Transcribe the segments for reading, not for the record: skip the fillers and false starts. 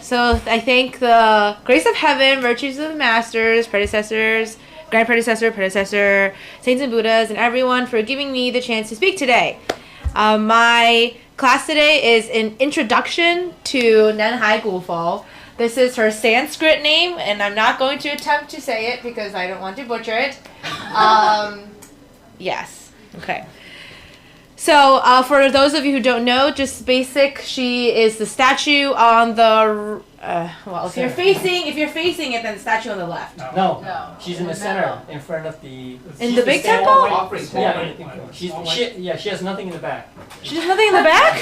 So I thank the grace of heaven, virtues of the masters, predecessors, grand predecessor, saints and Buddhas, and everyone for giving me the chance to speak today. My class today is an introduction to Nanhai Gufo. This is her Sanskrit name, and I'm not going to attempt to say it because I don't want to butcher it. Yes. Okay. So, for those of you who don't know, just basic, she is the statue on the, if you're facing it, then the statue on the left. No. She's in the center, in front of the... In the big temple? Yeah, she has nothing in the back. She has nothing in the back?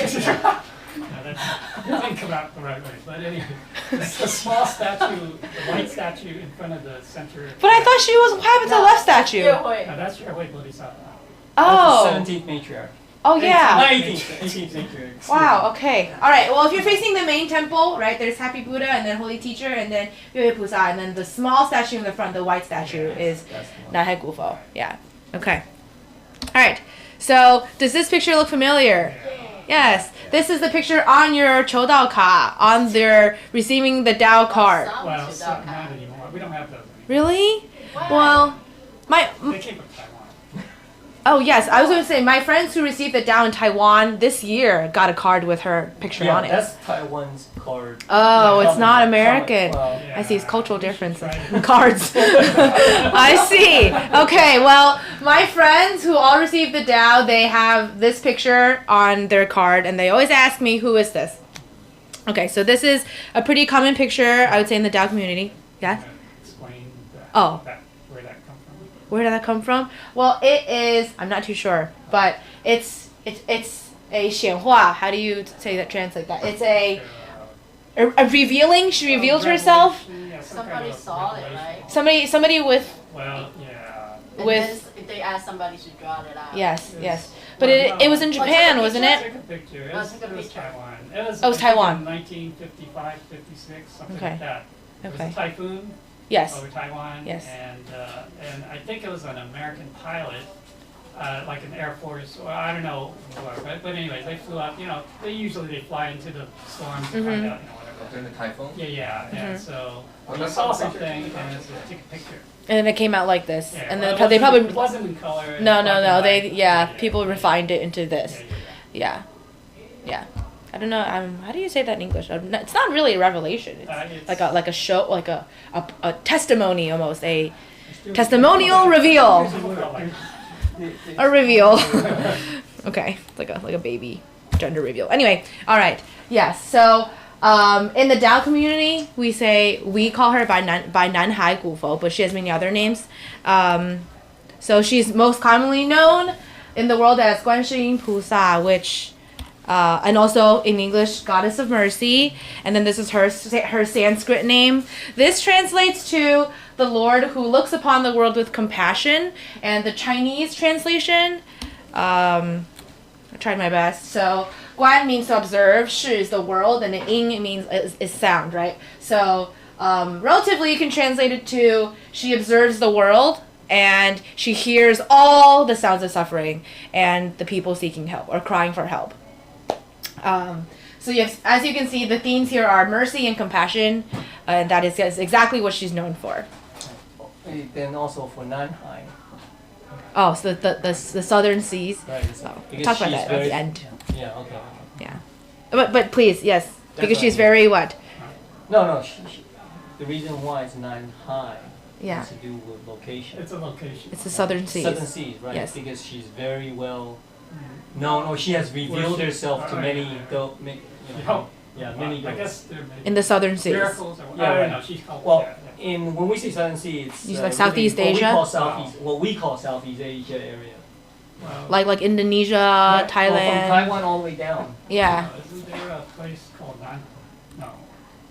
That didn't come out the right way. But anyway, it's a small statue, the white statue in front of the center. But I thought she was, what happened to the left statue? No, that's your way, Bodhisattva. Oh. That's the 17th matriarch. Oh, yeah. 18th matriarch. Wow, okay. All right, well, if you're facing the main temple, right, there's Happy Buddha and then Holy Teacher and then Yue Pusa, and then the small statue in the front, the white statue, is Nanhai Gufo. Yeah, okay. All right, so does this picture look familiar? Yes, this is the picture on your Chodao Ka, on their receiving the Dao card. Well, not anymore. We don't have those anymore. Really? Well, They came from Taiwan. oh yes, I was going to say, my friends who received the Dao in Taiwan this year got a card with her picture on it. Yeah, that's Taiwan's card. Oh, it's not American. Well, I see, it's cultural difference in cards. I see. Okay, well, my friends who all received the Dao, they have this picture on their card, and they always ask me, who is this? Okay, so this is a pretty common picture, I would say, in the Dao community. Yes? Explain Oh. where that come from. Where did that come from? Well, it is, I'm not too sure, but it's a 显化. How do you say that, translate that? It's a revealing. She revealed herself. Yeah, Somebody saw it, right? Somebody with Well, yeah. And then they asked somebody to draw it out. yes. But it was in Japan, wasn't Took it? a picture. Oh, It took a was picture. Taiwan. Oh, it was Taiwan. 1955, 56, something Okay. like that. It was Okay. a typhoon Yes. over Taiwan. Yes. And I think it was an American pilot, like an Air Force, or I don't know, but anyways, they flew up. You know, they fly into the storm to find out, whatever. During the typhoon? Yeah. And so Oh, we that's saw not a picture. something, and so took a picture. And then it came out like this. Yeah, And well, then they probably it wasn't in color. It was black and no. white. People refined it into this. Yeah. Yeah. I don't know. How do you say that in English? It's not really a revelation. It's It's- like a show, like a testimony almost, a testimonial reveal. A reveal. Okay, it's like a baby gender reveal. Anyway, all right. Yes. So in the Dao community, we call her by Nanhai Gufo, but she has many other names. So she's most commonly known in the world as Guanshin Pusa, which and also in English, Goddess of Mercy. And then this is her Sanskrit name. This translates to the Lord who looks upon the world with compassion. And the Chinese translation, I tried my best. So Guan means to observe, Shi is the world, and the Ying means is sound, right? So relatively, you can translate it to she observes the world and she hears all the sounds of suffering and the people seeking help or crying for help. So yes, as you can see, the themes here are mercy and compassion, and that is exactly what she's known for. Then also for Nanhai. Oh, so the southern seas. Right. Oh, because talk about she's that at very- the end. Yeah, okay. Yeah, but please, yes, because what she's I mean. very what? No. The reason why it's Nanhai Yeah, has to do with location. It's a location. it's the southern seas. Southern Seas, right? Yes. Because she's very well known, or she has revealed herself to many, many. I guess there may be In the southern seas. miracles or Yeah, I right. don't know. She's called Well, that. when we say Southern Sea, it's It's like Southeast really Asia? what we call Southeast Asia area. Well, Like Indonesia, Well, from Thailand. Taiwan all the way down. Yeah. Isn't there a place called Nan? No.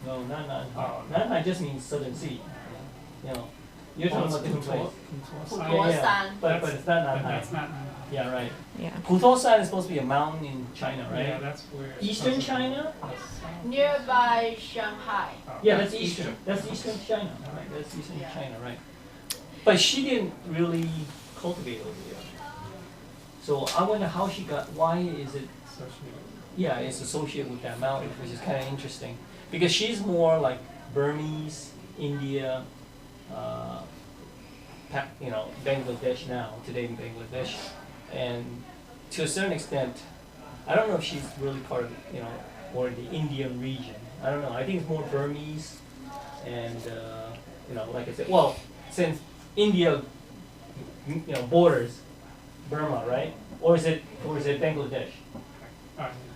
No, not Nanhai. Oh. Nanhai just means Southern Sea. You know, you're talking about different place. Putuosan. But it's not But Nanhai. that's not Nan. Yeah, right. Yeah. Putuosan is supposed to be a mountain in China, right? Yeah, that's where. it's Eastern supposed to be. China? Nearby Shanghai. Oh, Yeah, that's Eastern. That's Eastern China, right? That's Eastern Yeah. China, right? But she didn't really cultivate over there. So I wonder how she got. Why is it? Associated. Yeah, it's associated with that mountain, which is kind of interesting. because she's more like Burmese, India, Bangladesh now, today in Bangladesh, and to a certain extent, I don't know if she's really part of, or the Indian region. I don't know. I think it's more Burmese, and like I said, well, since India, borders Burma, right? Or is it Bangladesh?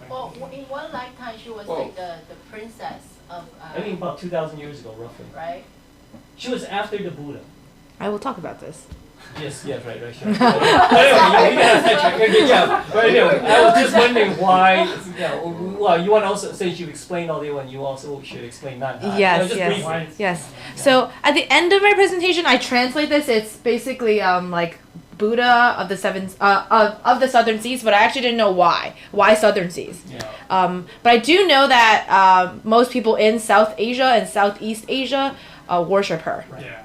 Well, in one lifetime, she was Well, like the princess of. I think about 2,000 years ago, roughly. Right. She was after the Buddha. I will talk about this. Yes, right, sure. Anyway, you can sidetrack. Good job. But anyway, I was just wondering why. Well, you want to also, since you explained all the one, you also should explain that. Yes, just yes, briefly. yes. So at the end of my presentation, I translate this. It's basically like Buddha of the of the Southern Seas, but I actually didn't know why. Why Southern Seas? Yeah. But I do know that most people in South Asia and Southeast Asia worship her. Right. Yeah.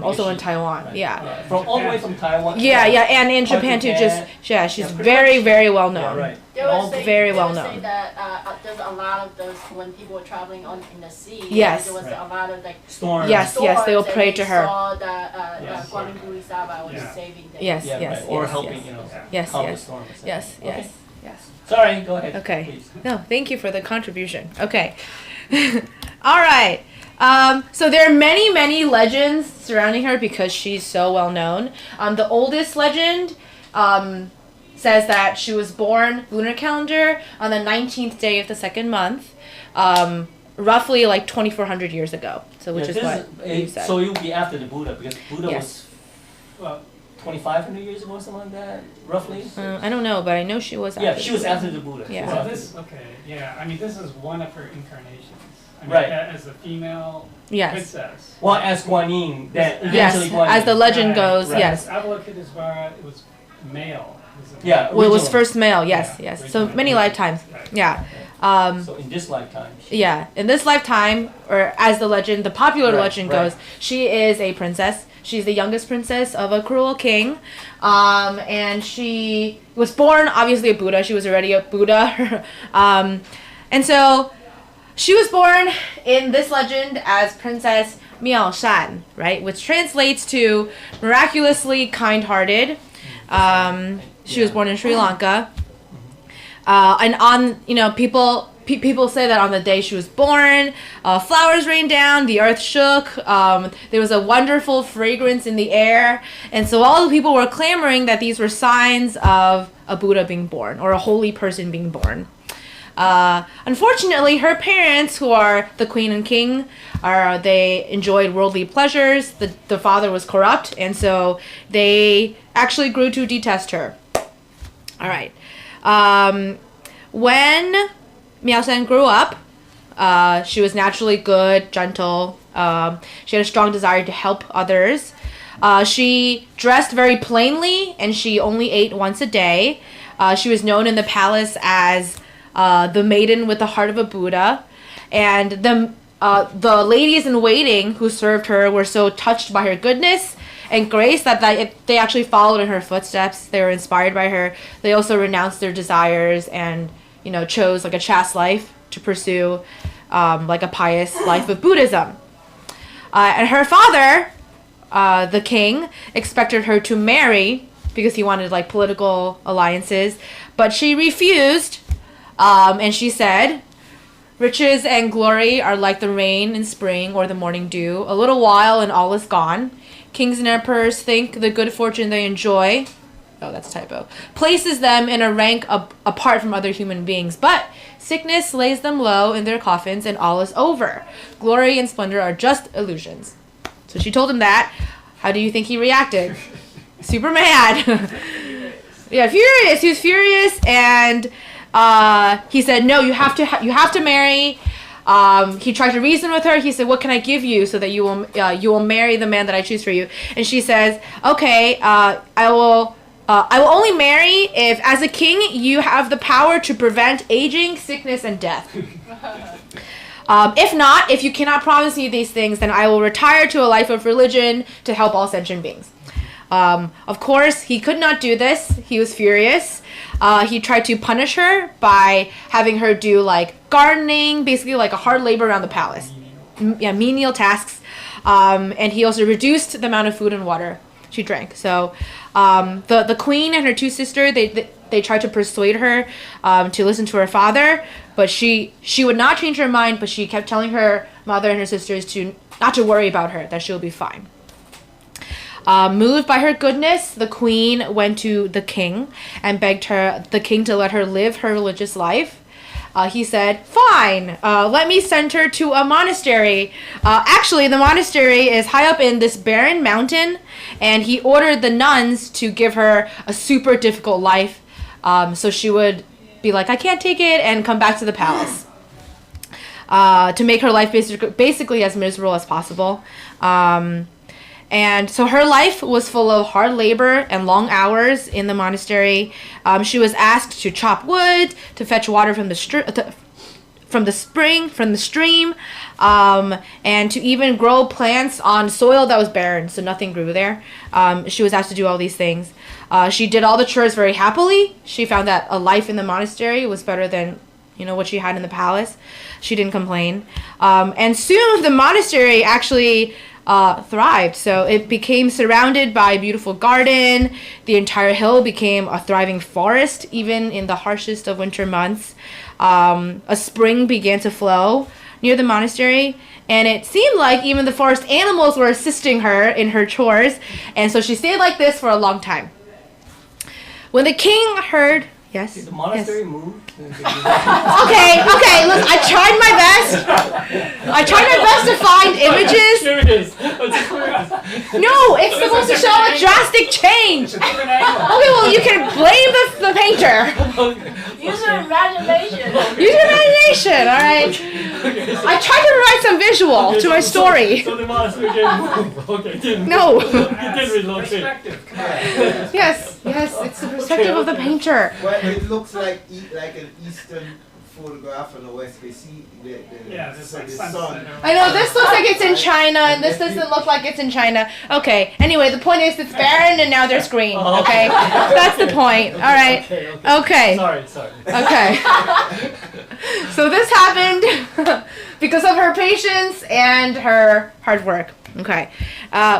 Also in she- Taiwan, right. yeah. From all the way from Taiwan. Yeah, and in Japan too. Japan. She's pretty very, much. very well Yeah, known. right. They All were saying, very they well were known. saying that there's a lot of those when people were traveling in the sea. Yes. There was Right. a lot of like Storm. Yes, they will storms, and pray they to her. Saw that Yes. Bodhisattva was Yeah. saving them. Yes, Yeah, yes, right. Or yes, helping, yes. Yeah. Yes, calm the yes. storm. etc. Yes, Okay. yes, yes. Sorry, go ahead. Okay. Please. No, thank you for the contribution. Okay. All right. So there are many, many legends surrounding her because she's so well known. The oldest legend says that she was born lunar calendar on the 19th day of the second month, roughly like 2,400 years ago. So which Yeah, is this what you said. So it will be after the Buddha, because Buddha Yes. was, well, 2,500 years ago, something like that, roughly. I don't know, but I know she was. Yeah, after she was the- after the Buddha. She Yeah. was So after this, okay, yeah, I mean, this is one of her incarnations. I mean, Right. As a female Yes. princess. Well, as Guan Yin, that Yes, eventually Guan Yin. as the legend Right, goes, right. yes. Avalokitesvara, it was male. It was a- Yeah. Well, it was Original. first male, yes, Yeah, yes. So original. many lifetimes, Right. yeah. So in this lifetime. Yeah, in this lifetime, or as the legend, the popular Right, legend right. goes, she is a princess. She's the youngest princess of a cruel king. And she was born, obviously, a Buddha. She was already a Buddha. And so she was born in this legend as Princess Miao Shan, right? Which translates to miraculously kind-hearted. She was born in Sri Lanka. And on, people say that on the day she was born, flowers rained down, the earth shook, there was a wonderful fragrance in the air, and so all the people were clamoring that these were signs of a Buddha being born, or a holy person being born. Unfortunately, her parents, who are the queen and king, they enjoyed worldly pleasures. The father was corrupt, and so they actually grew to detest her. All right. When Miao Shan grew up, she was naturally good, gentle. She had a strong desire to help others. She dressed very plainly, and she only ate once a day. She was known in the palace as the maiden with the heart of a Buddha. And the ladies in waiting who served her were so touched by her goodness and grace that they actually followed in her footsteps. They were inspired by her. They also renounced their desires and chose like a chaste life to pursue like a pious life of Buddhism. And her father, the king, expected her to marry because he wanted like political alliances, but she refused. And she said, "Riches and glory are like the rain in spring or the morning dew. A little while and all is gone. Kings and emperors think the good fortune they enjoy," oh, that's a typo, "places them in a rank apart from other human beings. But sickness lays them low in their coffins and all is over. Glory and splendor are just illusions." So she told him that. How do you think he reacted? Super mad. Yeah, furious. He was furious, and he said, "No, you have to marry." He tried to reason with her. He said, "What can I give you so that you will marry the man that I choose for you?" And she says, "Okay, I will only marry if, as a king, you have the power to prevent aging, sickness, and death. If not, if you cannot promise me these things, then I will retire to a life of religion to help all sentient beings." Of course, he could not do this. He was furious. He tried to punish her by having her do like gardening, basically like a hard labor around the palace. Menial tasks. And he also reduced the amount of food and water she drank. So the queen and her two sisters, they tried to persuade her to listen to her father, but she would not change her mind, but she kept telling her mother and her sisters to not to worry about her, that she'll be fine. Moved by her goodness, the queen went to the king and begged the king to let her live her religious life. He said, fine, let me send her to a monastery. Actually, the monastery is high up in this barren mountain, and he ordered the nuns to give her a super difficult life, so she would be like, I can't take it, and come back to the palace. To make her life basically as miserable as possible. And so her life was full of hard labor and long hours in the monastery. She was asked to chop wood, to fetch water from the stream, and to even grow plants on soil that was barren, so nothing grew there. She was asked to do all these things. She did all the chores very happily. She found that a life in the monastery was better than what she had in the palace. She didn't complain. And soon the monastery actually thrived. So it became surrounded by a beautiful garden. The entire hill became a thriving forest, even in the harshest of winter months. A spring began to flow near the monastery, and it seemed like even the forest animals were assisting her in her chores, and so she stayed like this for a long time. When the king heard... Yes? Did the monastery yes. move? Okay, look, I tried my best. I tried my best to find images. No, it's supposed to show a drastic change. Okay, well, you can blame the painter. Use your imagination. Use your imagination, all right? I tried to provide some visual to my story. So the monastery didn't move. Okay, didn't No. It didn't relocate. Perspective, come on. Yes, it's the perspective of the painter. Well, it looks like an Eastern photograph on the West. We see the There's like the sunset sun. over I know, this looks like it's in China, and this doesn't look like it's in China. Okay, anyway, the point is it's barren, and now there's green, okay? That's the point, all right? Okay. Sorry. Okay. So this happened because of her patience and her hard work. Okay.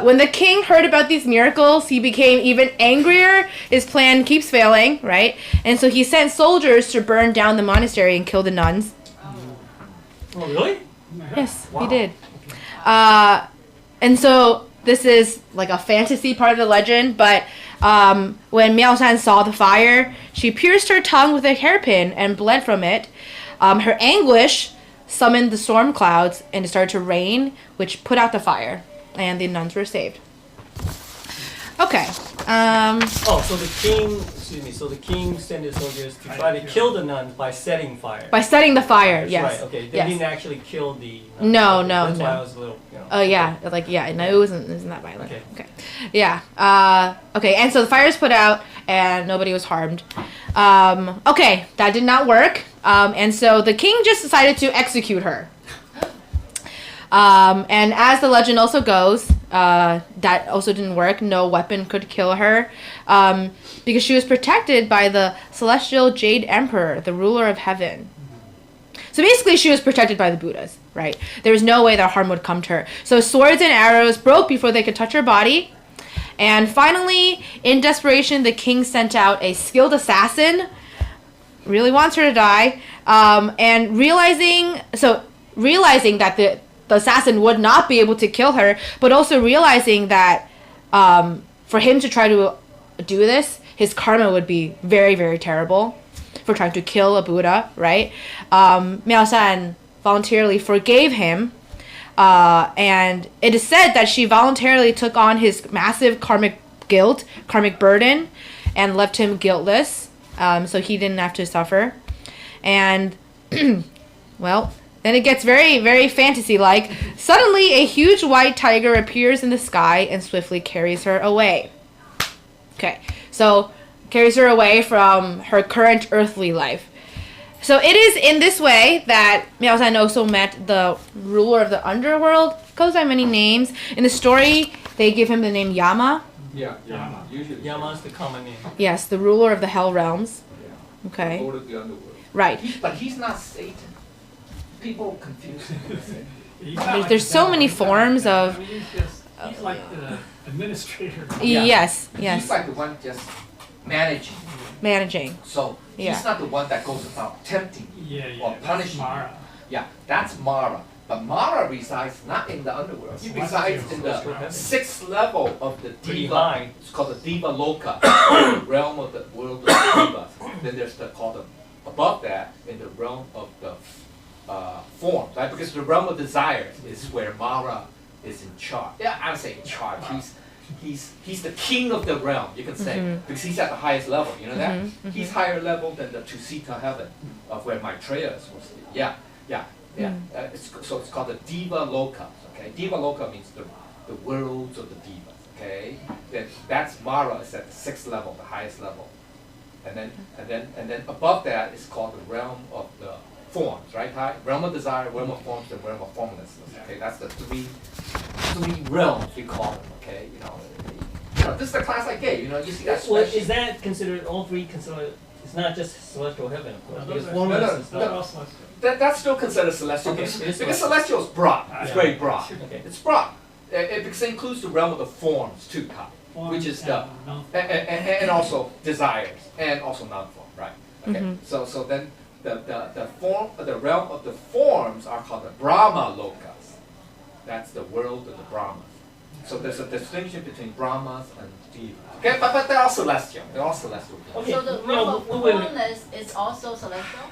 When the king heard about these miracles, he became even angrier. His plan keeps failing, right? And so he sent soldiers to burn down the monastery and kill the nuns. Oh, really? Yes, Wow. he did. And so this is like a fantasy part of the legend, but when Miao Shan saw the fire, she pierced her tongue with a hairpin and bled from it. Her anguish summoned the storm clouds, and it started to rain, which put out the fire, and the nuns were saved. Okay. So the king sent his soldiers to try to kill the nuns by setting fire. By setting the fire, yes. Right, okay. They yes. didn't actually kill the nuns. No, Okay, no, That's no. why I was a little, Oh yeah, no, it wasn't that violent. Okay. Yeah. Okay, and so the fire was put out, and nobody was harmed. Okay, that did not work. And so the king just decided to execute her. And as the legend also goes, that also didn't work. No weapon could kill her, because she was protected by the celestial Jade Emperor, the ruler of heaven. So basically, she was protected by the Buddhas, right? There was no way that harm would come to her. So swords and arrows broke before they could touch her body. And finally, in desperation, the king sent out a skilled assassin, really wants her to die, and realizing that the assassin would not be able to kill her, but also realizing that for him to try to do this, his karma would be very, very terrible for trying to kill a Buddha, right? Miao Shan voluntarily forgave him, and it is said that she voluntarily took on his massive karmic burden, and left him guiltless, so he didn't have to suffer. And, well, then it gets very, very fantasy-like. Suddenly, a huge white tiger appears in the sky and swiftly carries her away. Okay, so carries her away from her current earthly life. So it is in this way that Miao Shan also met the ruler of the underworld. Goes by many names. In the story, they give him the name Yama. Yeah, Yama. Usually. Yama is the common name. Yes, the ruler of the hell realms. Yeah. Okay. Lord of the underworld. Right. But he's not Satan. People confuse him with Satan. He's not There's, like there's the so devil, many he's not forms like of. that. I mean, he's like the administrator. Yeah. Yes. He's Yes. like the one just managing. Managing. So Yeah. he's not the one that goes about tempting you Yeah, yeah. or That's punishing you. Mara. Yeah, that's Mara. But Mara resides not in the underworld. He resides in the sixth level of the Pretty Diva. high. It's called the Diva Loka, the realm of the world of Divas. Then there's above that in the realm of the forms, right? Because the realm of desires is where Mara is in charge. Yeah, I would say in charge. He's the king of the realm, you can say, because he's at the highest level. You know that? He's higher level than the Tusita heaven of where Maitreya is supposed to be. Yeah. So it's called the Diva Loka. Okay, Diva Loka means the worlds of the divas. Okay, that's Mara is at the sixth level, the highest level, and then above that is called the realm of the forms, right? Ty? Realm of desire, realm of forms, and realm of formlessness. Okay, that's the three realms we call them. Okay, this is the class I gave. You see that. Well, is that considered all three considered? It's not just celestial heaven, of course. No, Because those are- formless no, is no, not. They're all celestial. That's still considered celestial Okay, because, it is because celestial. celestial is broad. It's very broad. Okay. It's broad. Because it includes the realm of the forms too, Kai, which is the No. and also desires and also non-form, right? Okay. So then the realm of the forms are called the Brahma lokas. That's the world of the Brahmas. So there's a distinction between Brahmas and Divas. Okay, but they're all celestial. They're all celestial. Okay. So the no, realm of wait, wait. formless is also celestial?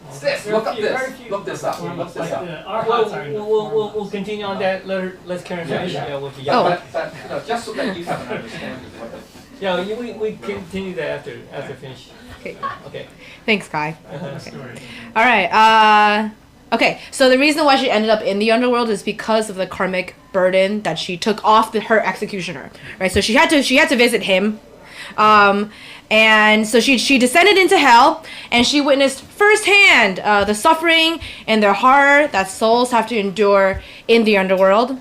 What's this? There are Look up few- very this. few Look this up. forms, Look this like up. the arhats are in the We'll formless. continue on that. Let's Karen finish. Yeah. With the Oh. But just so that you have an understanding of what the Yeah, we continue that after finish. Okay. Okay. Thanks, Kai. Whole story. All right. Okay. So the reason why she ended up in the underworld is because of the karmic burden that she took off her executioner. Right. So she had to visit him, and so she descended into hell, and she witnessed firsthand the suffering and the horror that souls have to endure in the underworld.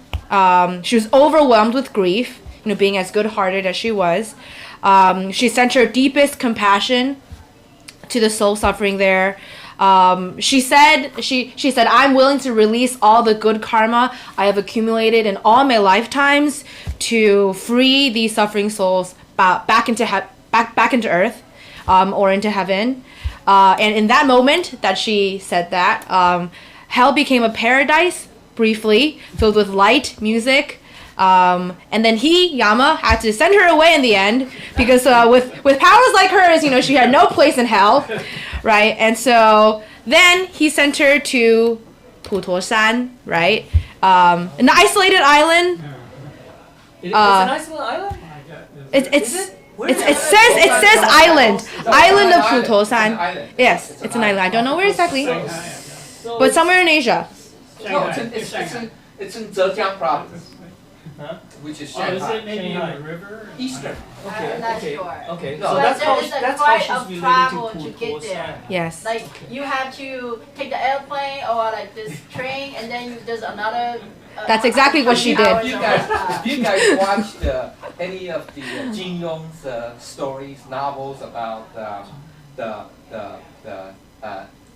She was overwhelmed with grief. Being as good-hearted as she was, she sent her deepest compassion to the soul suffering there. She said, I'm willing to release all the good karma I have accumulated in all my lifetimes to free these suffering souls back into earth, or into heaven. And in that moment that she said that, hell became a paradise briefly, filled with light, music. And then Yama, had to send her away in the end because with powers like hers, she had no place in hell, right? And so then he sent her to Putosan, right? An isolated island. It's an isolated island. My God, It says island of Putosan. island. Yes, it's an island. I don't know where exactly, So but somewhere in Asia. No, Shanghai. it's in Zhejiang province, Huh? which is Oh, is Shanghai. it maybe in Shanghai. the river? Eastern. Okay. I'm not okay. sure. Okay. No. So But that's there how is a that's quite how she's of related travel to to get there. Yes. Like you have to take the airplane or like this train, and then there's another. That's exactly what she did. hours You of, guys, you guys watched any of the Jin Yong's stories, novels about the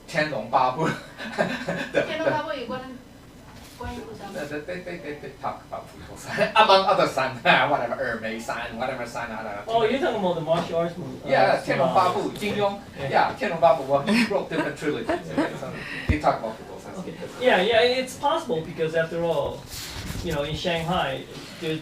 Tian Long Babu? 天龙八部有关于釜山吗？ They talk about people, among other sun, whatever, Ermei San, whatever San, I don't know. Oh, you're talking about the martial arts movie. Yeah, Tian Long Babu, Jin Yong. Yeah, Tian Long Babu. Well, he wrote different trilogies. Okay, so they talk about people. Okay. Yeah, it's possible because after all, in Shanghai,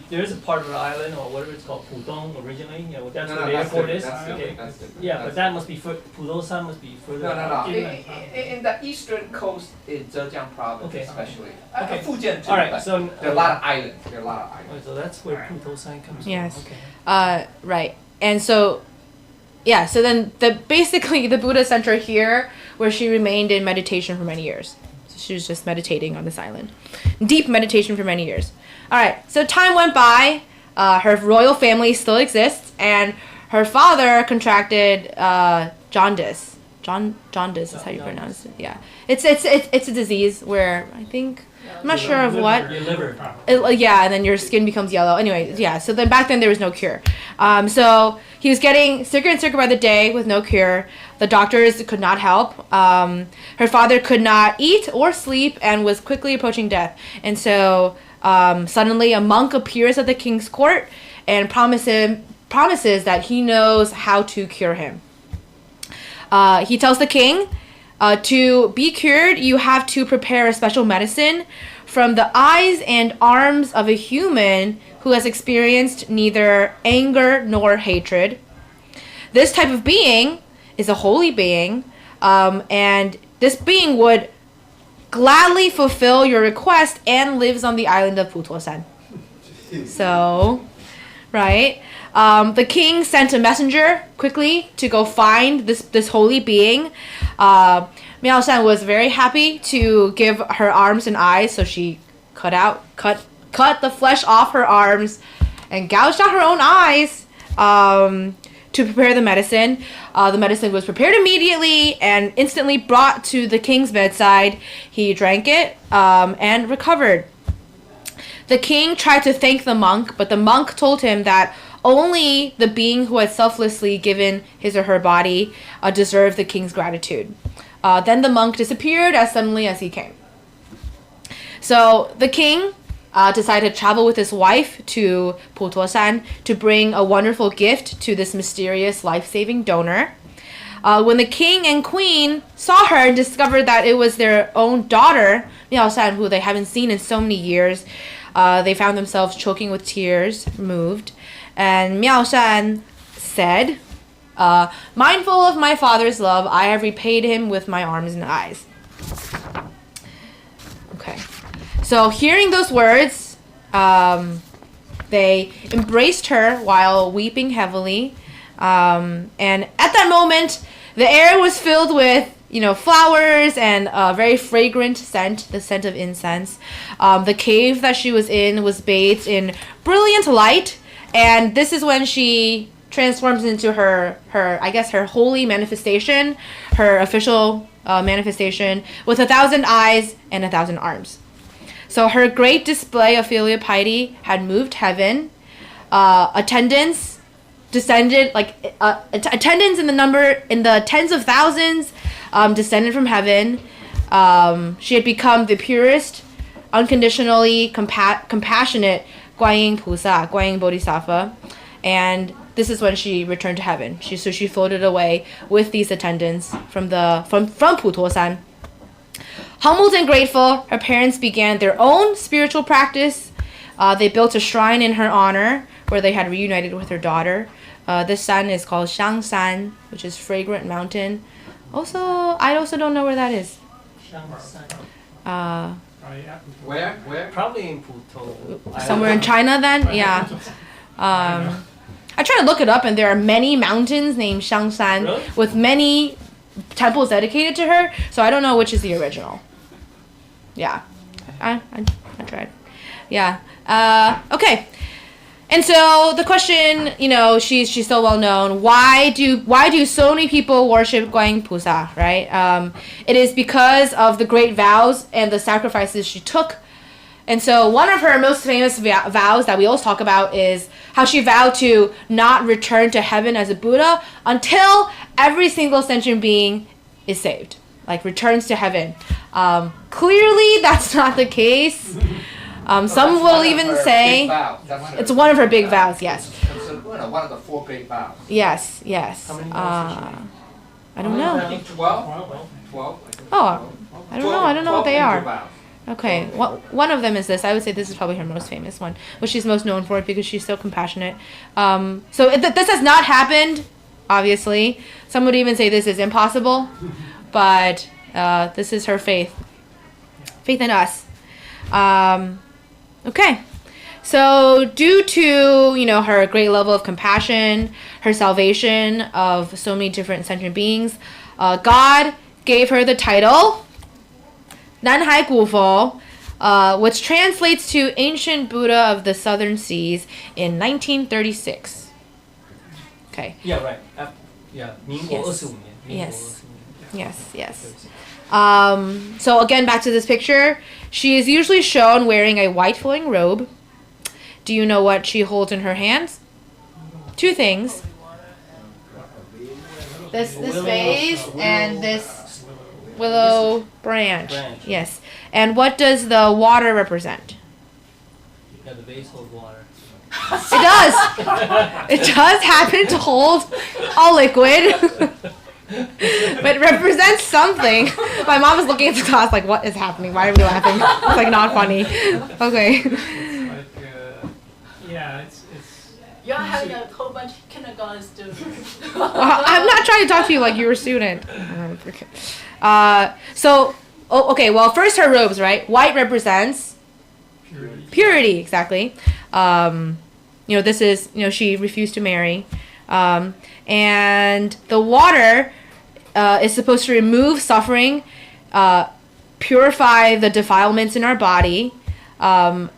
there's a part of the island or whatever it's called, Pudong originally. That's where the airport is. Okay. Yeah, but that must be Pudosan must be further. No. In the eastern coast in Zhejiang province, Okay. especially. Okay. Fujian too. All right. but So there are a lot of islands. So that's where Pudosan comes Yes. from. Okay. Right. And so, yeah. So then basically the Buddha sent her here, where she remained in meditation for many years. So she was just meditating on this island, deep meditation for many years. All right. So time went by. Her royal family still exists, and her father contracted jaundice. Jaundice is how you pronounce it. Yeah. It's a disease where I think I'm not sure of what. Your liver. Yeah, and then your skin becomes yellow. Anyway, yeah. So then back then there was no cure. So he was getting sicker and sicker by the day with no cure. The doctors could not help. Her father could not eat or sleep and was quickly approaching death. And so suddenly a monk appears at the king's court and promises that he knows how to cure him. He tells the king, to be cured, you have to prepare a special medicine from the eyes and arms of a human who has experienced neither anger nor hatred. This type of being is a holy being, and this being would gladly fulfill your request and lives on the island of Putuosan. So, right? The king sent a messenger quickly to go find this holy being. Miao Shan was very happy to give her arms and eyes, so she cut the flesh off her arms and gouged out her own eyes to prepare the medicine. The medicine was prepared immediately and instantly brought to the king's bedside. He drank it and recovered. The king tried to thank the monk, but the monk told him that only the being who had selflessly given his or her body deserved the king's gratitude. Then the monk disappeared as suddenly as he came. So the king decided to travel with his wife to Putuosan to bring a wonderful gift to this mysterious life-saving donor. When the king and queen saw her and discovered that it was their own daughter, Miao Shan, who they haven't seen in so many years, they found themselves choking with tears, moved. And Miao Shan said, mindful of my father's love, I have repaid him with my arms and eyes. Okay. So hearing those words, they embraced her while weeping heavily. And at that moment, the air was filled with, flowers and a very fragrant scent, the scent of incense. The cave that she was in was bathed in brilliant light. And this is when she transforms into her holy manifestation, her official manifestation, with 1,000 eyes and 1,000 arms. So her great display of filial piety had moved heaven. Attendants descended, attendants in the tens of thousands descended from heaven. She had become the purest, unconditionally compassionate Guanyin Bodhisattva, and this is when she returned to heaven. She floated away with these attendants from Putuosan. Humbled and grateful, her parents began their own spiritual practice. They built a shrine in her honor, where they had reunited with her daughter. This san is called Shangsan, which is fragrant mountain. I also don't know where that is. Where? Probably in Puto. Somewhere in China then? Yeah. I tried to look it up, and there are many mountains named Shangsan Really? with many temples dedicated to her, so I don't know which is the original. Yeah. I tried. Yeah. Okay. And so the question, she's so well known. Why do so many people worship Guanyin Pusa, right? It is because of the great vows and the sacrifices she took. And so one of her most famous vows that we always talk about is how she vowed to not return to heaven as a Buddha until every single sentient being is saved, returns to heaven. Clearly, that's not the case. Some will even say it's one of her big vows. Yes. One of the 4 big vows. Yes. How many vows I don't know. I think 12. 12. Oh, I don't know. I don't know what they are. Vows. Okay, one of them is this. I would say this is probably her most famous one, which she's most known for because she's so compassionate. This has not happened, obviously. Some would even say this is impossible, but this is her faith in us. Okay, so due to her great level of compassion, her salvation of so many different sentient beings, God gave her the title Nanhai Gufo, which translates to Ancient Buddha of the Southern Seas in 1936. Okay. Yeah, right. 民国25年. Yes. So again, back to this picture. She is usually shown wearing a white flowing robe. Do you know what she holds in her hands? Two things. This vase and this willow branch. Yes. And what does the water represent? Yeah, the vase holds water. It does. It does happen to hold a liquid. But it represents something. My mom was looking at the class like, what is happening? Why are we laughing? It's like not funny. Okay. Like, yeah, it's. You're having a whole bunch of kindergarten students. I'm not trying to talk to you like you're a student. Okay, well, first her robes, right? White represents purity, exactly. This is, she refused to marry. And the water is supposed to remove suffering, purify the defilements in our body,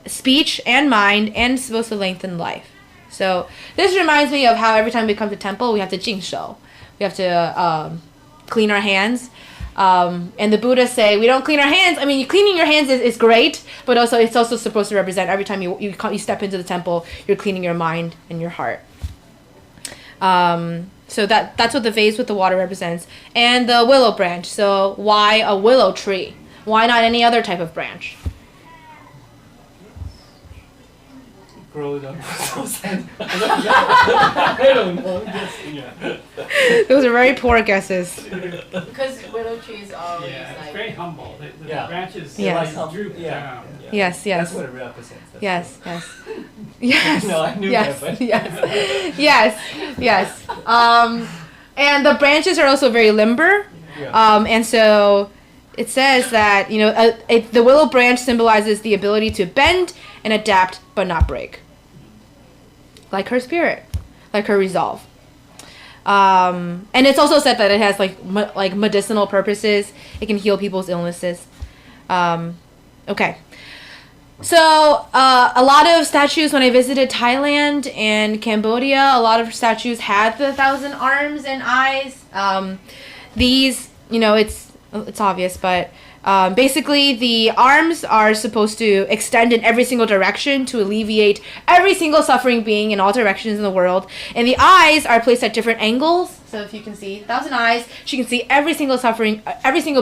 speech and mind, and it's supposed to lengthen life. So this reminds me of how every time we come to temple, we have to jingshou. We have to clean our hands. And the Buddha say we don't clean our hands. I mean, cleaning your hands is great, but also it's also supposed to represent every time you step into the temple, you're cleaning your mind and your heart. So that's what the vase with the water represents. And the willow branch. So why a willow tree? Why not any other type of branch? Grows up. I don't know. Those are very poor guesses. Because willow trees are always It's like. very humble. The Yeah. branches Yes. droop Yeah. down. Yes, That's what it represents. That's Yes. Yes. No, I knew Yes. that, but Yes. And the branches are also very limber. yeah. And so it says that, the willow branch symbolizes the ability to bend and adapt but not break. Like her spirit, like her resolve. And it's also said that it has like medicinal purposes. It can heal people's illnesses. Okay. So a lot of statues, when I visited Thailand and Cambodia, a lot of statues had the 1,000 arms and eyes. These, it's obvious, but basically the arms are supposed to extend in every single direction to alleviate every single suffering being in all directions in the world. And the eyes are placed at different angles. So if you can see 1,000 eyes, she can see every single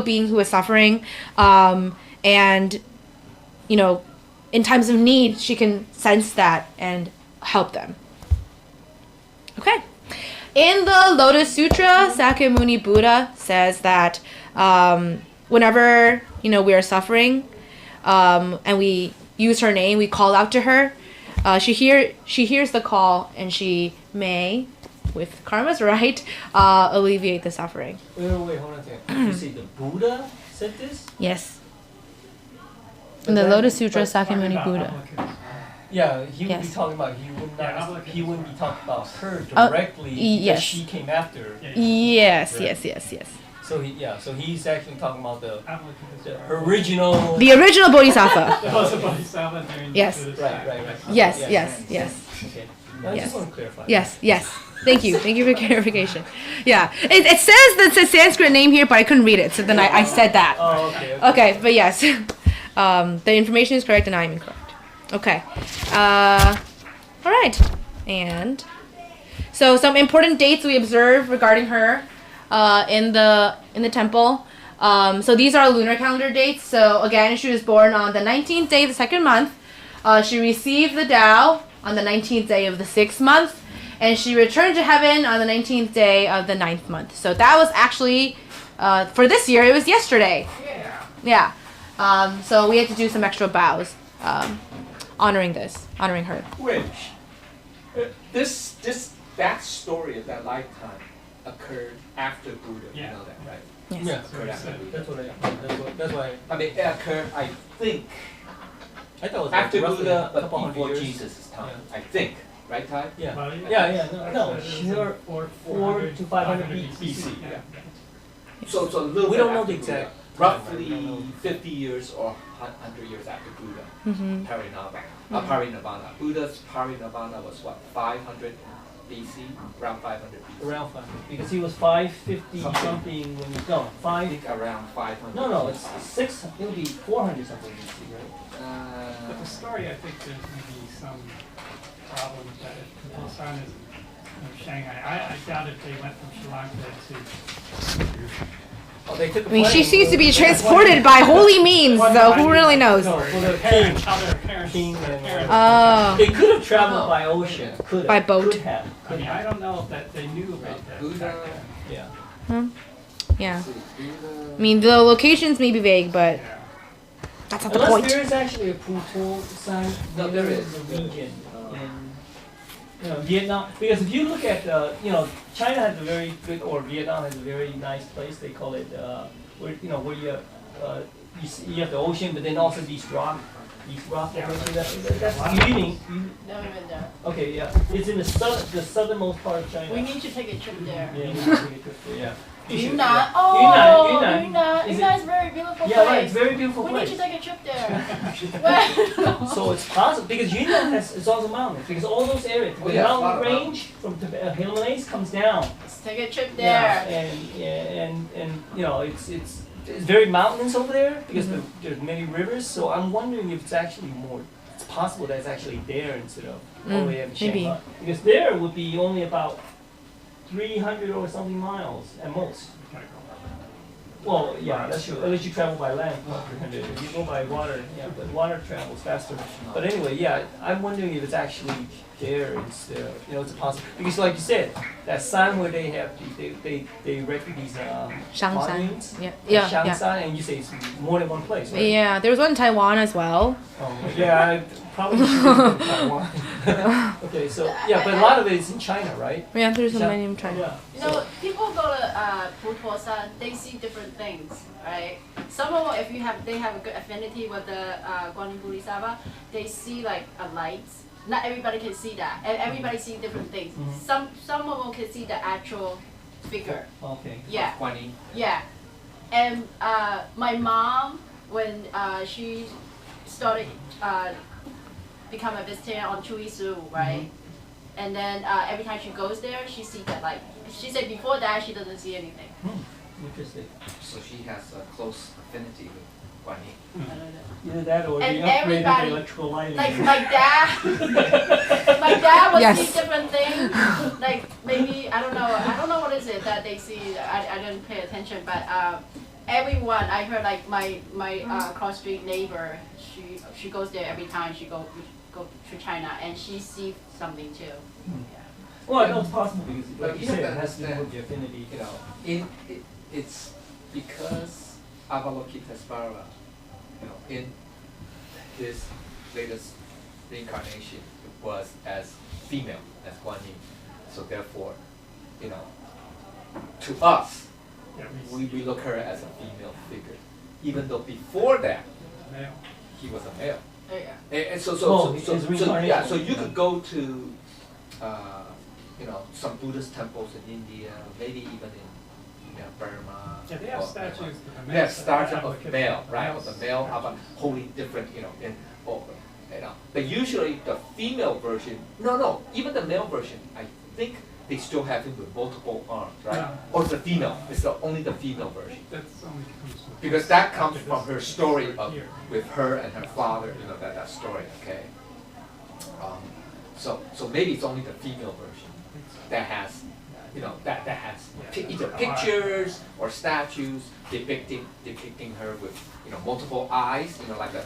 being who is suffering. And, in times of need, she can sense that and help them. Okay. In the Lotus Sutra, Sakyamuni Buddha says that whenever, we are suffering, and we use her name, we call out to her, she hears the call and she may, with karma's right, alleviate the suffering. Wait, hold on a second. You say the Buddha said this? Yes. In the Lotus Sutra, Sakyamuni Buddha. Yeah, he would Yes. be talking about, Yeah, he wouldn't be talking about her Oh, directly yes. because she came after. Yes. So he's actually talking about the Avalokitesvara. original. The original Bodhisattva. There was a Bodhisattva during the Yes. Buddhist Right. time. Yes. Yeah. Yes. Okay. I Yes. just want to clarify. Yes. Thank you for clarification. Yeah, it says the Sanskrit name here, but I couldn't read it, so then I said that. Oh, okay. Okay, but yes, the information is correct and I am incorrect. Okay, all right, and so some important dates we observe regarding her in the temple. So these are lunar calendar dates. So again, she was born on the 19th day of the 2nd month. She received the Tao on the 19th day of the 6th month. And she returned to heaven on the 19th day of the 9th month. So that was actually, for this year, it was yesterday. Yeah. So we had to do some extra bows, honoring her. Which, that story of that lifetime occurred after Buddha, Yeah. you know that, right? Yes. Yeah, Occurred after Buddha. that's why I mean, it occurred, I think, I thought it was after roughly Buddha, a but couple hundred before years. Jesus' time, Yeah. I think, right, Ty? Yeah. Well, Yeah. No. it was Sure. 400 to 500 BC, Yeah. So it's a little We bit don't know after the exact. Buddha, roughly 50 years or 100 years after Buddha, Mm-hmm. Parinirvana. Buddha's Parinirvana was what, 500 BC, around 500 BC. Around 500, because he was 550 something when he, no, I 5, think around 500. no, it's 6, it would be 400 something BC, right? But the story, I think there's maybe some problem with that. If the sun is in Shanghai, I doubt if they went from Sri Lanka to. Oh, they took a I mean, she plane. seems to be transported by holy means, so who really knows? No, Or for their the parents, king. how their parents. King their and- parents- Oh. They could have traveled by ocean, could have. By boat. Could have. I mean, I don't know if that they knew about that Buddha. back then. Yeah. Yeah. Let's see, Buddha. I mean, the locations may be vague, but Yeah. that's not the Unless point. there is actually a Puto sign No, in there the is. region in Vietnam. Because if you look at China has a very good, or Vietnam has a very nice place. They call it where where you have the ocean, but then also these rock formations. That's unique. Never been there. Okay, yeah, it's in the southernmost part of China. We need to take a trip there. Yeah, we need to take a trip there, yeah. You should, Yunnan. yeah. Oh, Yunnan. Yunnan. Is it- Yunnan is a very beautiful Yeah, right. place. It's a very beautiful We place. need to take a trip there. Where? So it's possible because Yunnan it's also mountains because all those areas, Oh, the yeah, a lot mountain of range from the Himalayas comes down. Let's take a trip Yeah, there. and it's very mountainous over there because there's many rivers. So I'm wondering if it's actually more. It's possible that it's actually there instead of all the way up to maybe. Shanghai. Because there would be only about 300 or something miles at most. Well, yeah, that's true. At least you travel by land, not 300. If you go by water, yeah, but water travels faster. But anyway, yeah, I'm wondering if it's actually there instead of, it's a possible. Because like you said, that sign where they have, they record these Shangsan. monuments, Yeah, yeah, yeah. Shangsan, and you say it's more than one place, right? Yeah, there was one in Taiwan as well. Oh, yeah, I probably should have been in Taiwan. Okay, so, yeah, but a lot of it is in China, right? Yeah, there's Is a that- many in China. Yeah. You know, people go to Putuosan, they see different things, right? Some of them, they have a good affinity with the Guanyin Bodhisattva, they see like a light. Not everybody can see that. Everybody see different things. Mhm. Some of them can see the actual figure. Okay. Yeah. Guanyin. Yeah, and my mom, when she started become a vegetarian on Chui Su, right? And then every time she goes there, she sees that light. She said before that she doesn't see anything. Interesting. So she has a close affinity with Guanyin. I don't know. Either that or And they upgraded everybody- the electrical lighting. Like my dad would Yes. see different things. Like maybe I don't know what is it that they see. I didn't pay attention, but everyone I heard like my cross street neighbor. She goes there every time she go to China, and she sees something too. Well, I know it's possible because, But like you you have said, to it has to do understand, with the affinity. It's because Avalokitesvara, in his latest reincarnation was as female, as Guanyin. So therefore, to us, Yeah, we look her as a female figure, even though before that male. he was a male. Yeah. And so his reincarnation. yeah, so you could go to some Buddhist temples in India, maybe even in Burma. Yeah, they have or- statues of the They male. have statues of advocates male, of right? Of the male of a holding different, But usually the female version, no, even the male version, I think they still have him with multiple arms, right? Yeah. Or the female, it's only the female version. That's only comes from. Because that comes after from this her story of here. with her and her father, that story, okay? So maybe it's only the female version that has, that has either pictures or statues depicting her with, multiple eyes, like a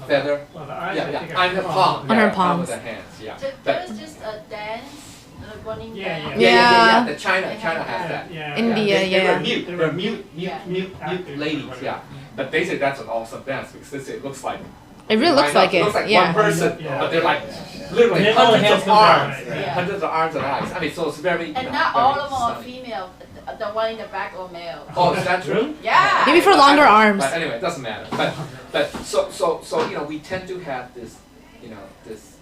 feather. Well, the eyes, Yeah, I think yeah, are on her palm. palm. On her Yeah, palm palms. with her hands, yeah. There But- was just a dance, the Guanyin Yeah, dance. Yeah. The China has that. Yeah. India, They yeah. were mute, They they're were Yeah. mute actors or ladies, whatever. yeah. But they say that's an awesome dance because it looks like. It really looks like It it. looks like Yeah. one person, Yeah. but they're like literally And then all the hundreds hands of come down. arms, Yeah. hundreds of arms and eyes. I mean, so it's very. And very not all of them are stunning. female. The one in the back are male. Oh, is that true? Yeah. Maybe for longer arms. But anyway, it doesn't matter. But so we tend to have this, this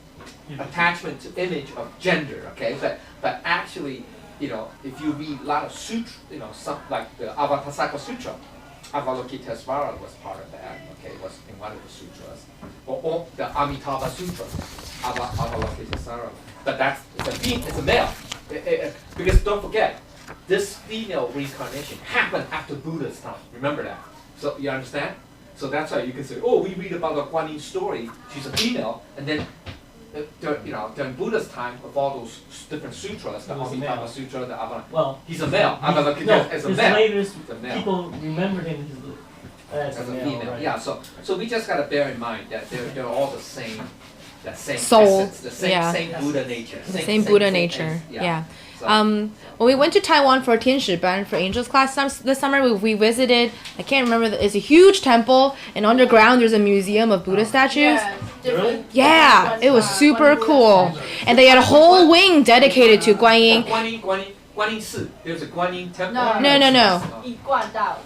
attachment to image of gender, okay? But actually, if you read a lot of sutra, some like the Avatasaka Sutra, Avalokitesvara was part of that, okay? Was in one of the sutras, or the Amitabha Sutra, Avalokitesvara. But it's a male. Because don't forget, this female reincarnation happened after Buddha's time. Remember that. So you understand? So that's why you can say, oh, we read about the Guan Yin story. She's a female, and then during Buddha's time, of all those different sutras, the He was a Amitabha male. Sutra, the Avalokitesvara. Well, He's a male. no, Avalokitesvara is a his male. latest He's a male. people remembered him as a As a male, female, right? yeah. So we just gotta bear in mind that they're all the same Soul, essence, the same yeah. same Buddha nature. The same Buddha nature. Yeah. So, When we went to Taiwan for Tianshiban for Angels class this summer, we visited. I can't remember. It's a huge temple, and underground there's a museum of Buddha statues. Yeah, different- Yeah, different it was ones, super Buddha cool, statues. and they had a whole wing dedicated to Guan Yin. Guan Yin Si. There's a Guan Yin temple. No. Oh. 一贯道.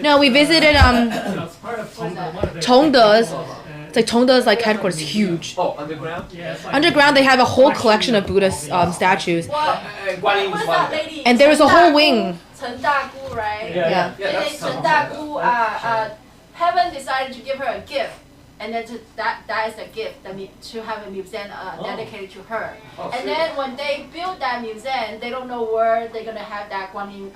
No, we visited it's part of Tongde, one of their- Tongde's. Uh, It's like Tongde's like headquarters, huge. Oh, underground. yeah, it's like- Underground, they have a whole collection of Buddha statues, What? Guan Yin What was is one that of them. lady? and there was a whole wing. 陈大姑, right? Yeah. Yeah. Yeah, And that's then 陈大姑, heaven decided to give her a gift, and then that is the gift, to have a museum dedicated to her. Oh, And sweet. then when they build that museum, they don't know where they're gonna have that Guan Yin,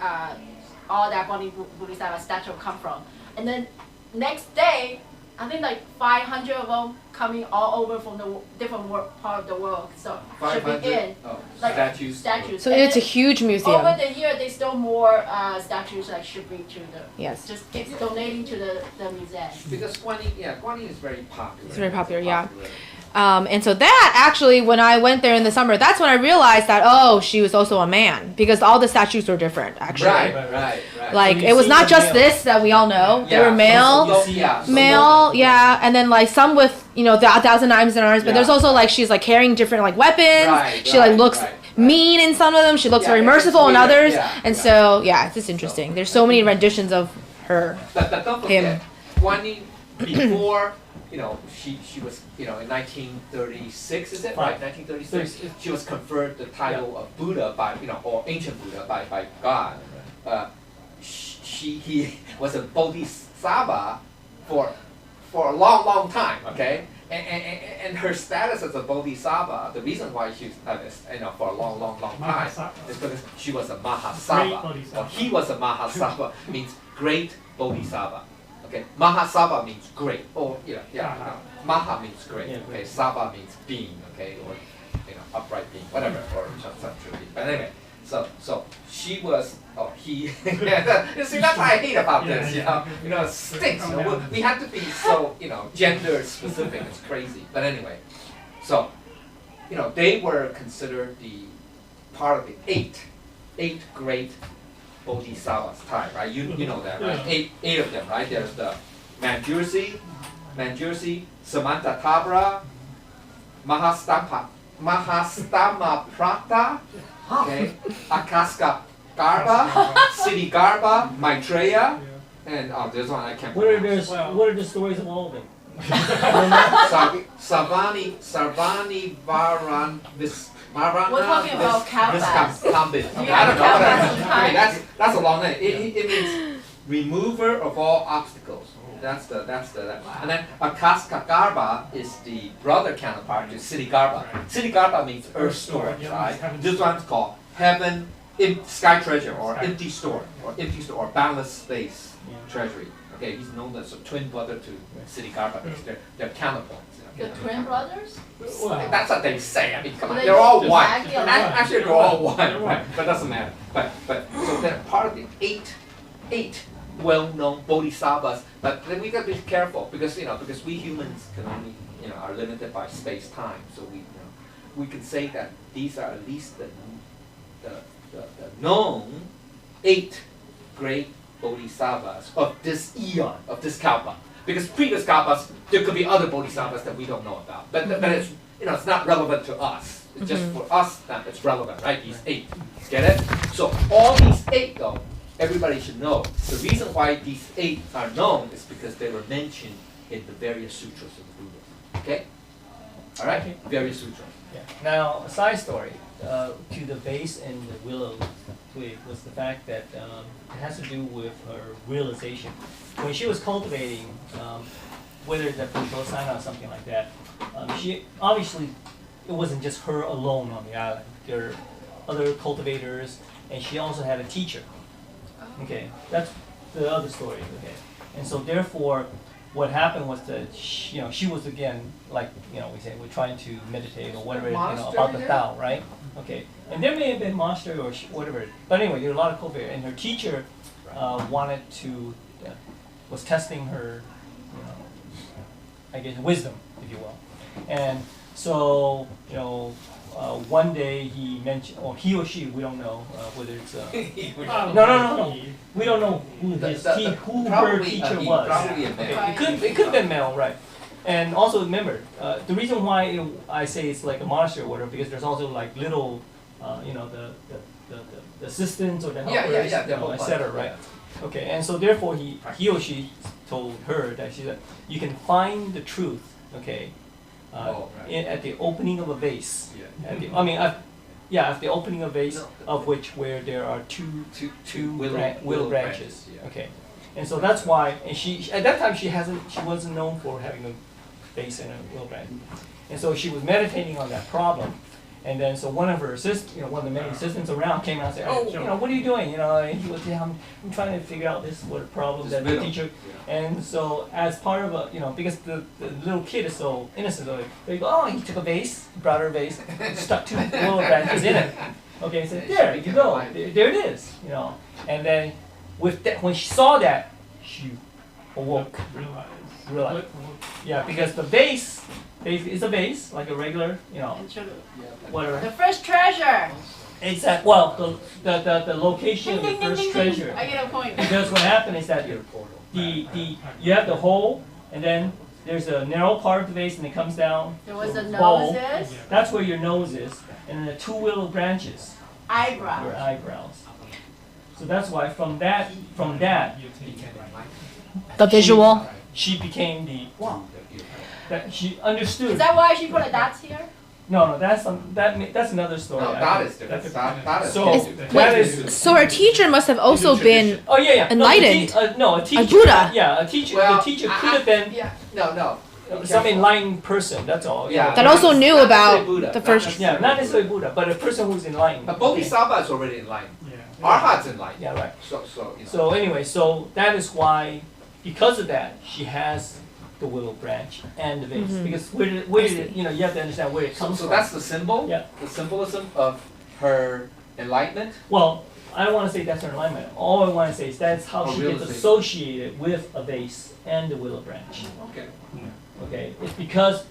all that Guan Yin Bodhisattva statue come from. And then next day, I think like 500 of them coming all over from the different part of the world. So should be 500 in like statues. statues. So And it's a then huge over museum. the year, they still more statues like shipping to the Yes. just donating to the museum. Because Guan Yin is very popular. It's very popular, yeah. And so that actually, when I went there in the summer, that's when I realized that she was also a man, because all the statues were different actually. Right. Like So you it was see not the just male. this that we all know. They Yeah. were male. So, yeah. So Male, yeah, and then like some with the 1,000 knives in arms, but Yeah. there's also like she's like carrying different like weapons. Right, She like right, looks right. mean in some of them. She looks Yeah, very it's merciful in weird, others, yeah, and yeah. so it's just interesting. There's so many renditions of her. But don't Him. forget, Guan Yin before, she was, in 1936, is it? Right, 1936. She was conferred the title of Buddha by, or ancient Buddha by God. He was a Bodhisattva for a long time, okay? And her status as a Bodhisattva, the reason why she's, for a long time, Mahasatva. is because she was a Great Mahasattva, Bodhisattva. or he was a Mahasattva, means great Bodhisattva. Okay, Mahasattva means great, or Maha means great. Yeah, Okay, great. Sattva means being. Okay, or upright being, whatever, or such being. But anyway, so she was. Oh, he. You see, that's what I hate about this. It stinks. We have to be so gender specific. It's crazy. But anyway, so they were considered the part of the eight great Bodhisattvas type, right? You know that, right? Eight of them, right? There's the Manjursi, Samantabhadra, Mahastamaprata, okay, Akaskagarbha, Siddhigarbha, Maitreya, and this one I can't pronounce. What are the stories of all of them? Sarvani Varan Marana. We're talking about Kalpas. I don't know. Kalpas. Okay, that's a long name. It means remover of all obstacles. That's the and then Akaskagarbha is the brother counterpart to Siddhigarbha. Siddhigarbha means earth store, right? This one's called heaven, sky treasure, or empty store, or boundless space treasury. Okay, he's known as a twin brother to Siddhigarbha because they're counterparts. The twin brothers? That's what they say. I mean, come on, They they're all just one. exactly alike. Actually, they're all one, right? But doesn't matter. But so they're part of the eight well-known bodhisattvas. But then we got to be careful because we humans can only are limited by space-time. So we can say that these are at least the known 8 great bodhisattvas of this eon, of this kalpa. Because previous kalpas, there could be other bodhisattvas that we don't know about. But it's it's not relevant to us. It's just for us that it's relevant, right? These 8. Get it? So all these 8 though, everybody should know. The reason why these 8 are known is because they were mentioned in the various sutras of the Buddha. Okay? Alright? Okay. Various sutras. Yeah. Now, a side story to the vase and the willow twig was the fact that it has to do with her realization. When she was cultivating, whether it's a Bodhisattva or something like that, she obviously, it wasn't just her alone on the island. There are other cultivators, and she also had a teacher. Okay, that's the other story. Okay, and so therefore, what happened was that she was again like we say we're trying to meditate or whatever about the Tao, right? Okay, and there may have been monastery or whatever, but anyway, there are a lot of cultivators, and her teacher wanted to was testing her, I guess wisdom, if you will, and so one day he mentioned, or he or she, we don't know whether it's no. We don't know who her teacher was. Probably a Okay, male. it could have been male, right? And also remember, the reason why I say it's like a monastery order because there's also like little, the assistants or the helpers, etc. Right? Okay, and so therefore he or she told her that you can find the truth, okay, at the opening of a vase. At the opening of a vase of which where there are two willow branches. Yeah. Okay, and so that's why. And she at that time she wasn't known for having a vase and a willow branch, and so she was meditating on that problem. And then so one of her one of the many assistants around came out and said, "Oh, what are you doing?" And he was, I'm trying to figure out this problem that the teacher. And so as part of because the little kid is so innocent, so they go, "Oh, he took a vase, brought her a vase, stuck two willow branches in it." Okay, so there you go, there it is, And then with that, when she saw that, she awoke. Realized. Yeah, because the vase is a vase, like a regular, whatever. The first treasure. Exactly. The location of the first treasure. I get a point. Because what happened is that you have the hole, and then there's a narrow part of the vase, and it comes down. There was a bowl. nose. That's where your nose is, and then the two willow branches. Eyebrows. Your eyebrows. So that's why from that, The visual. she became that she understood. Is that why she put a dot here? No, that's another story. No, that is different. That is So that is. So her teacher must have also been Oh yeah. enlightened. A teacher. A Buddha. Yeah, a teacher. Well, the teacher could have been No. some enlightened person. That's all. Yeah. that also knew Not about necessarily Buddha, the not first. necessarily. Yeah, not necessarily Buddha, but a person who's enlightened. But Bodhisattva is already enlightened. Arhat's enlightened. Yeah, right. So So anyway, so that is why, because of that, she has the willow branch and the vase. Because where did it, you have to understand where it comes So from. that's the symbol. Yeah. The symbolism of her enlightenment. Well, I don't want to say that's her enlightenment. All I want to say is that's how she gets realization. associated with a vase and the willow branch. Okay. Okay, it's because,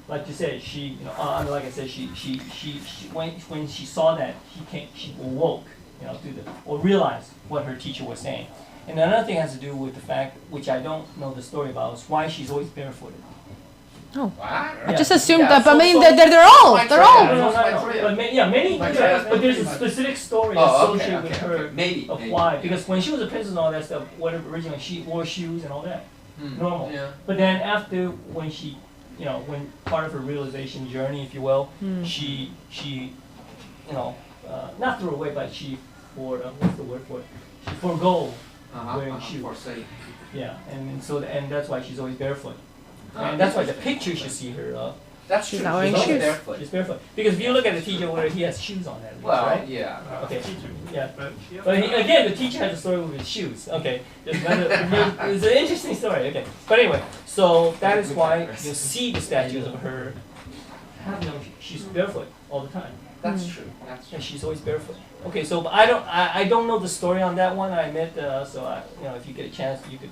like you said, she, like I said, she when she saw that, she awoke, or realized what her teacher was saying. And another thing has to do with the fact, which I don't know the story about, is why she's always barefooted. Oh. What? Yeah. Just assumed Yeah, that, but I so- mean, so- they're all. But many, but there's a specific story associated with her Maybe. of why. Because when she was a princess and all that stuff, originally she wore shoes and all that, normal. Yeah. But then after, when she, when part of her realization journey, if you will, she not threw away, but she what's the word for it? She forgo wearing shoes. Forsake. Yeah, and that's why she's always barefoot. And that's why the pictures you see her That's She's true. not wearing She's shoes. barefoot. she's barefoot. Because if you look at the teacher, where he has shoes on, at least, Well, right? yeah. Okay. Yeah. But again, the teacher has a story with his shoes. Okay. It's an interesting story. Okay. But anyway, so that is why you see the statues of her. She's barefoot all the time. That's true. That's true. And she's always barefoot. Okay, so but I don't know the story on that one. I admit, so if you get a chance, you could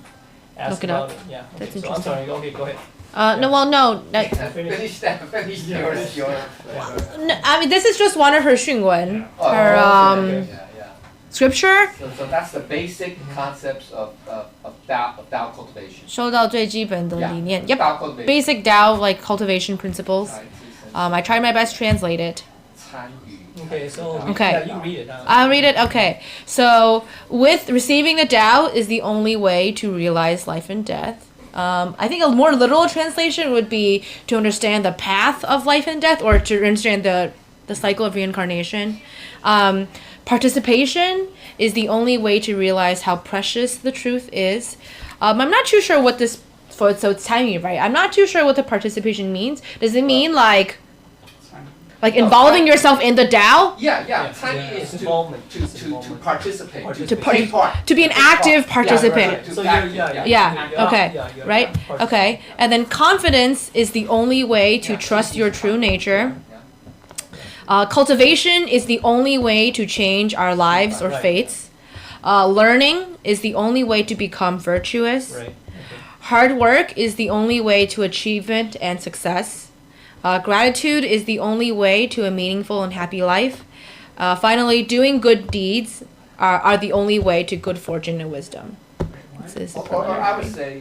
ask Look it about up. it. Yeah. Okay, That's so I'm interesting. sorry. Okay, go ahead. No. Finish that. Finish yours. I mean, this is just one of her 训文, Oh, her yeah. scripture. So that's the basic concepts of Tao cultivation. 收到最基本的理念. Yep. Tao cultivation. Basic Tao like cultivation principles. I tried my best to translate it. 参与. Okay, so Okay. Yeah, you read it. I'll read it. Okay. So, with receiving the Tao is the only way to realize life and death. I think a more literal translation would be to understand the path of life and death, or to understand the cycle of reincarnation. Participation is the only way to realize how precious the truth is. I'm not too sure what this, so it's timing, right? I'm not too sure what the participation means. Does it mean like Like involving yourself in the Tao? Yeah. Tiny Yeah, is involvement. to participate. To take part. to be an Take part. active participant. Yeah, right. So To act, Yeah, okay, right? Okay, and then confidence is the only way to trust your true nature. Cultivation is the only way to change our lives or Right. fates. Learning is the only way to become virtuous. Right. Okay. Hard work is the only way to achievement and success. Gratitude is the only way to a meaningful and happy life. Finally, doing good deeds are the only way to good fortune and wisdom. This is the Or I preliminary. would say,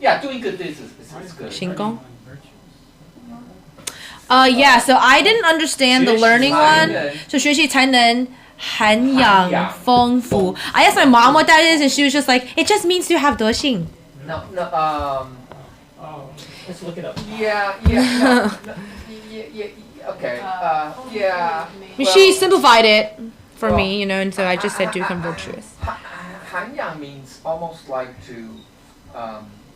yeah, doing good things is good. 行功? Yeah, so I didn't understand the learning one. So 学习才能涵养丰富. I asked my mom what that is, and she was just like, it just means to have 德性. No, Oh, Let's look it up. yeah, no, okay, yeah. She simplified it for me, you know, and so I just said to become virtuous. Hanyang means almost like to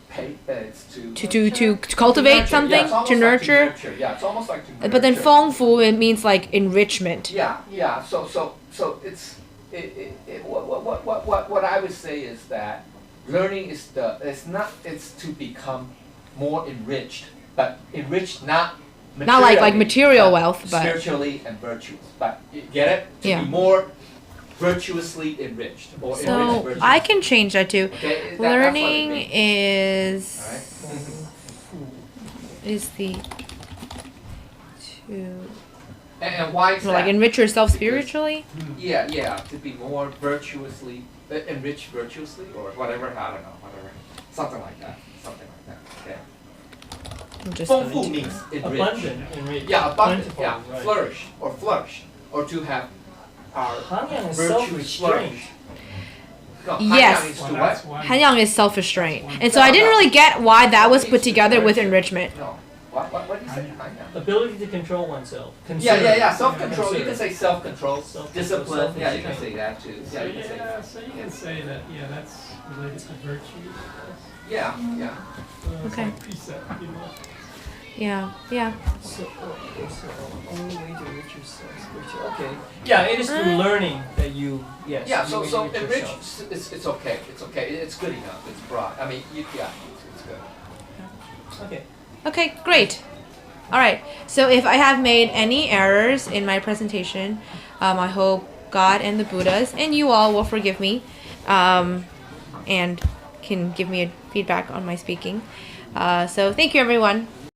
pay. It's To cultivate something, it's almost to like nurture. Yeah, it's almost like to nurture. But then 丰富, it means like enrichment. Yeah. So it's what I would say is that learning is it's to become more enriched, but enriched not like material wealth, but- spiritually and virtuous. But you get it? To Yeah. be more virtuously enriched or enriched So virtuous. I can change that too. Okay, that's what it Learning means. is Alright. is the to And why is like that? enrich yourself spiritually. Yeah, to be more virtuously enriched virtuously or whatever. I don't know, whatever, something like that. Okay. I'm just 丰 going 富 to- means enriched. Abundant and rich. Yeah, abundant. Plentiful, Yeah, right. flourish, or to have our Hanyang is virtues self-restraint. flourish. No, Yes. Hanyang is to well, what? that's one. Hanyang is self-restraint, and so I didn't really get why that was put together with enrichment. No. What do you say? Hanyang. Ability to control oneself. Yeah. Self-control. You Consider. can say self-control, Self-control, discipline. Yeah, you can self-restraint. say that too. So Yeah, you can say. yeah, so you can say that. Yeah, that's related to virtue. Yeah. So it's Okay. like precept, you know. Yeah. So, only way to enrich yourself spiritually. Okay. Yeah, it is through learning that you, yes. Yeah. you So enrich enrich. yourself. It's okay. It's okay. It's good enough. It's broad. I mean, it's good. Okay. Okay, great. All right. So if I have made any errors in my presentation, I hope God and the Buddhas and you all will forgive me, and can give me a feedback on my speaking. So thank you, everyone.